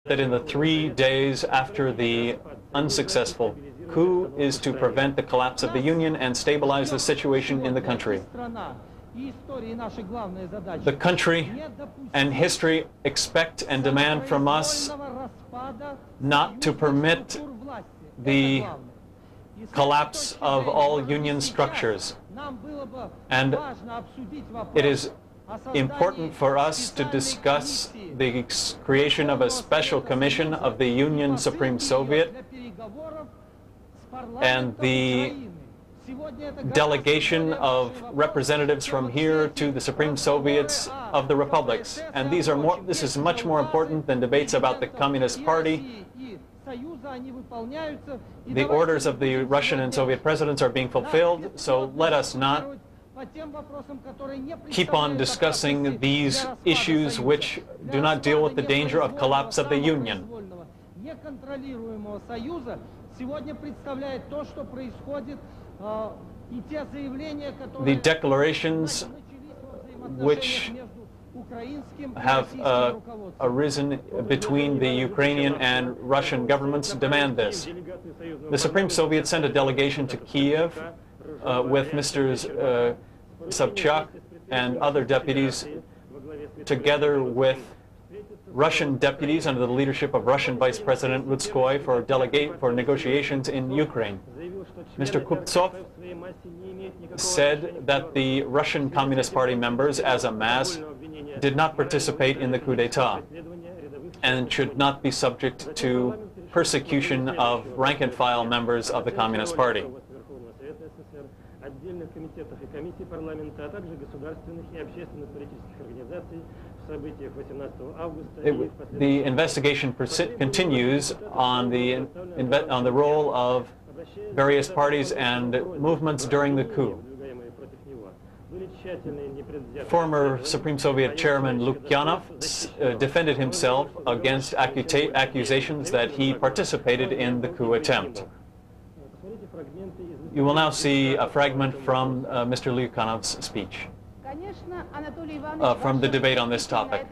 that in the 3 days after the unsuccessful coup is to prevent the collapse of the Union and stabilize the situation in the country. The country and history expect and demand from us not to permit the collapse of all union structures. And it is important for us to discuss the creation of a special commission of the Union Supreme Soviet and the delegation of representatives from here to the Supreme Soviets of the republics. And this is much more important than debates about the Communist Party. The orders of the Russian and Soviet presidents are being fulfilled, so let us not keep on discussing these issues which do not deal with the danger of collapse of the Union. The declarations which have arisen between the Ukrainian and Russian governments demand this. The Supreme Soviet sent a delegation to Kiev with Mr. Sobchak and other deputies, together with Russian deputies under the leadership of Russian Vice President Rudskoy for negotiations in Ukraine. Mr. Kuptsov said that the Russian Communist Party members, as a mass, did not participate in the coup d'etat and should not be subject to persecution of rank-and-file members of the Communist Party. The investigation continues on the role of various parties and movements during the coup. Former Supreme Soviet Chairman Lukyanov defended himself against accusations that he participated in the coup attempt. You will now see a fragment from Mr. Lukyanov's speech, from the debate on this topic.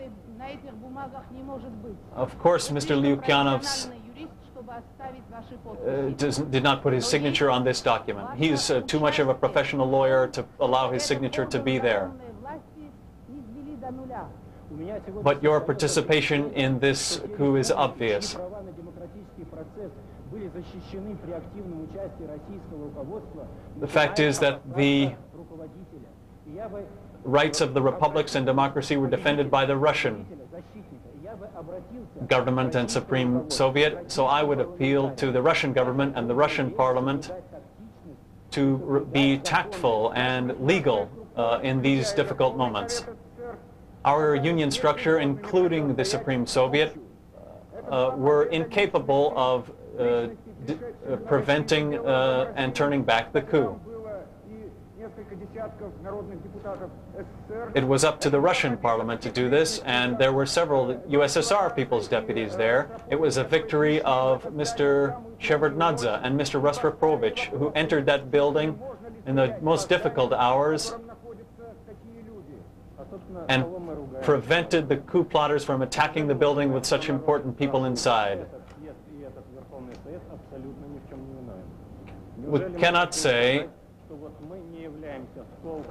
Of course, Mr. Lukyanov did not put his signature on this document. He's too much of a professional lawyer to allow his signature to be there. But your participation in this coup is obvious. The fact is that the rights of the republics and democracy were defended by the Russian government and Supreme Soviet, so I would appeal to the Russian government and the Russian parliament to be tactful and legal in these difficult moments. Our union structure, including the Supreme Soviet, were incapable of preventing and turning back the coup. It was up to the Russian parliament to do this, and there were several USSR People's Deputies there. It was a victory of Mr. Shevardnadze and Mr. Rostropovich, who entered that building in the most difficult hours and prevented the coup plotters from attacking the building with such important people inside. We cannot say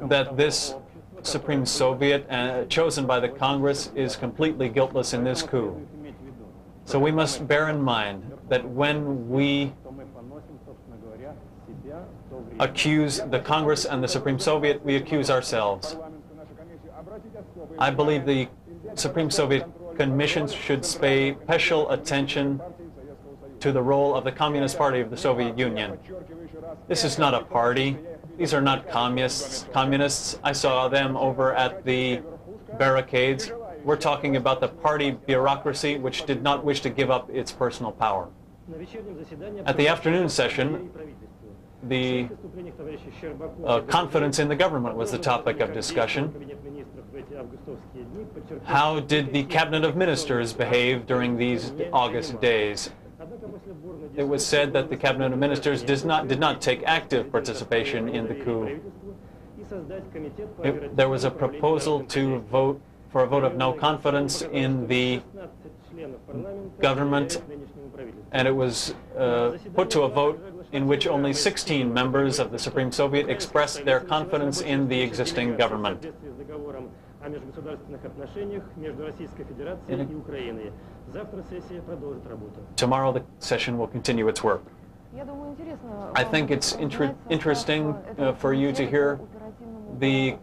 that this Supreme Soviet chosen by the Congress is completely guiltless in this coup. So we must bear in mind that when we accuse the Congress and the Supreme Soviet, we accuse ourselves. I believe the Supreme Soviet Commission should pay special attention to the role of the Communist Party of the Soviet Union. This is not a party. These are not communists. I saw them over at the barricades. We're talking about the party bureaucracy, which did not wish to give up its personal power. At the afternoon session, the confidence in the government was the topic of discussion. How did the cabinet of ministers behave during these August days? It was said that the cabinet of ministers did not take active participation in the coup. There was a proposal to vote for a vote of no confidence in the government, and it was put to a vote in which only 16 members of the Supreme Soviet expressed their confidence in the existing government. Tomorrow the session will continue its work. I think it's interesting for you to hear the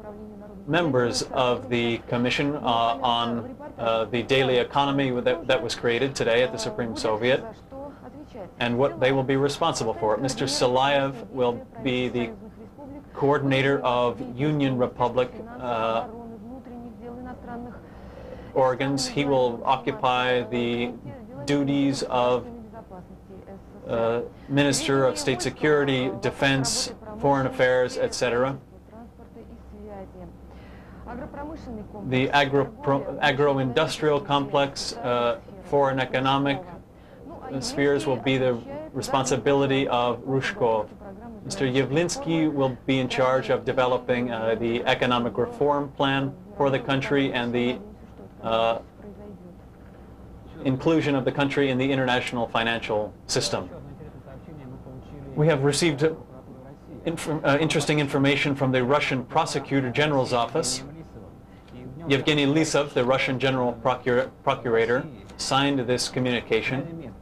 members of the Commission on the Daily Economy that was created today at the Supreme Soviet and what they will be responsible for. Mr. Salayev will be the coordinator of Union Republic organs. He will occupy the duties of Minister of State Security, Defense, Foreign Affairs, etc. The agro-industrial complex, foreign economic spheres will be the responsibility of Rushkov. Mr. Yavlinsky will be in charge of developing the economic reform plan for the country and the inclusion of the country in the international financial system. We have received interesting information from the Russian Prosecutor General's office. Yevgeny Lisov, the Russian General Procurator, signed this communication,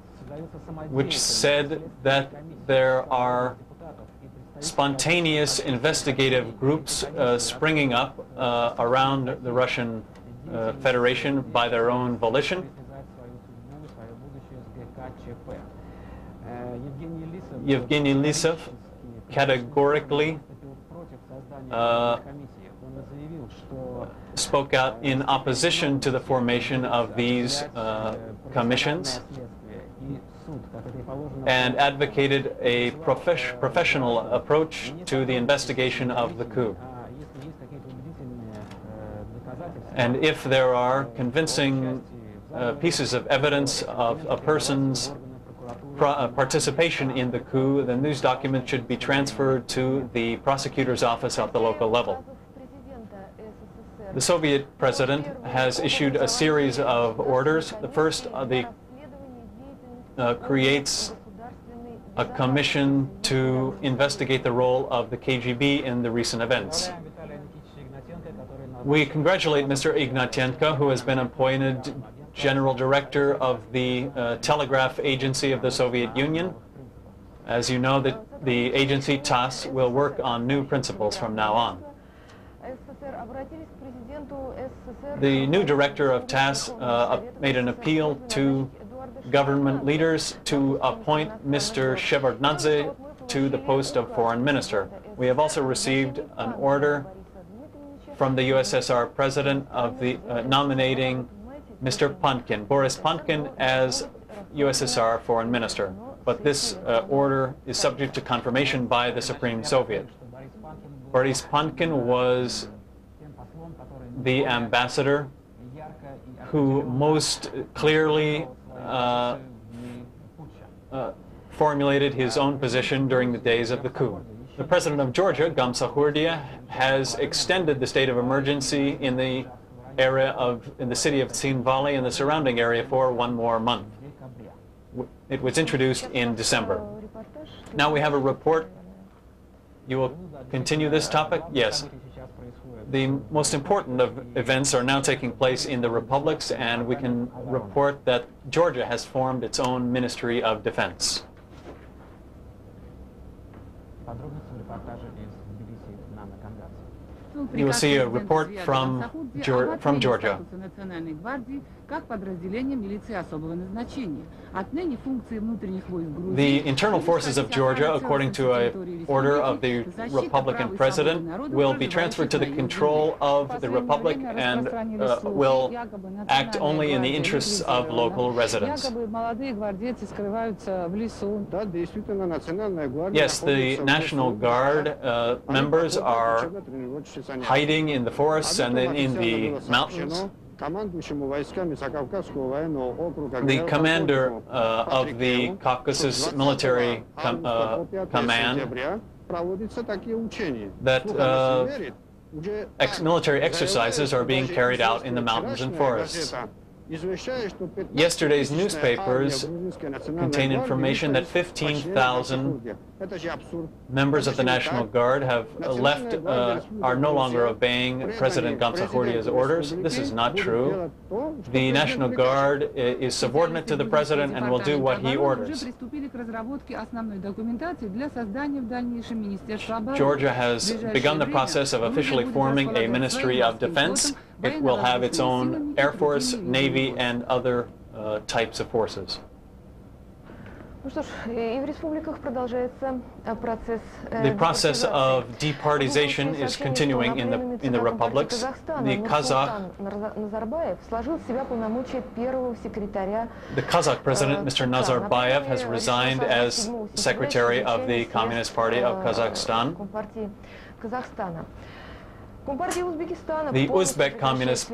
which said that there are spontaneous investigative groups springing up around the Russian Federation by their own volition. Yevgeny Lisov categorically spoke out in opposition to the formation of these commissions and advocated a professional approach to the investigation of the coup. And if there are convincing pieces of evidence of a person's participation in the coup, then these documents should be transferred to the prosecutor's office at the local level. The Soviet president has issued a series of orders. The first creates a commission to investigate the role of the KGB in the recent events. We congratulate Mr. Ignatyenko, who has been appointed General Director of the Telegraph Agency of the Soviet Union. As you know, the agency TASS will work on new principles from now on. The new director of TASS made an appeal to government leaders to appoint Mr. Shevardnadze to the post of foreign minister. We have also received an order from the USSR president of the nominating Mr. Pankin, Boris Pankin, as USSR foreign minister. But this order is subject to confirmation by the Supreme Soviet. Boris Pankin was the ambassador who most clearly formulated his own position during the days of the coup. The president of Georgia, Gamsahurdia, has extended the state of emergency in the city of Tsin Valley and the surrounding area for one more month. It was introduced in December. Now we have a report. You will continue this topic? Yes. The most important of events are now taking place in the republics, and we can report that Georgia has formed its own Ministry of Defense. You will see a report from Georgia. The internal forces of Georgia, according to an order of the Republican president, will be transferred to the control of the Republic and will act only in the interests of local residents. Yes, the National Guard members are hiding in the forests and in the mountains. The commander of the Caucasus Military Command that military exercises are being carried out in the mountains and forests. Yesterday's newspapers contain information that 15,000 members of the National Guard have are no longer obeying President Gamsahurdia's orders. This is not true. The National Guard is subordinate to the President and will do what he orders. Georgia has begun the process of officially forming a Ministry of Defense. It will have its own Air Force, Navy, and other types of forces. The process of departitization is continuing in the republics. The Kazakh president, Mr. Nazarbayev, has resigned as secretary of the Communist Party of Kazakhstan. The Uzbek Communist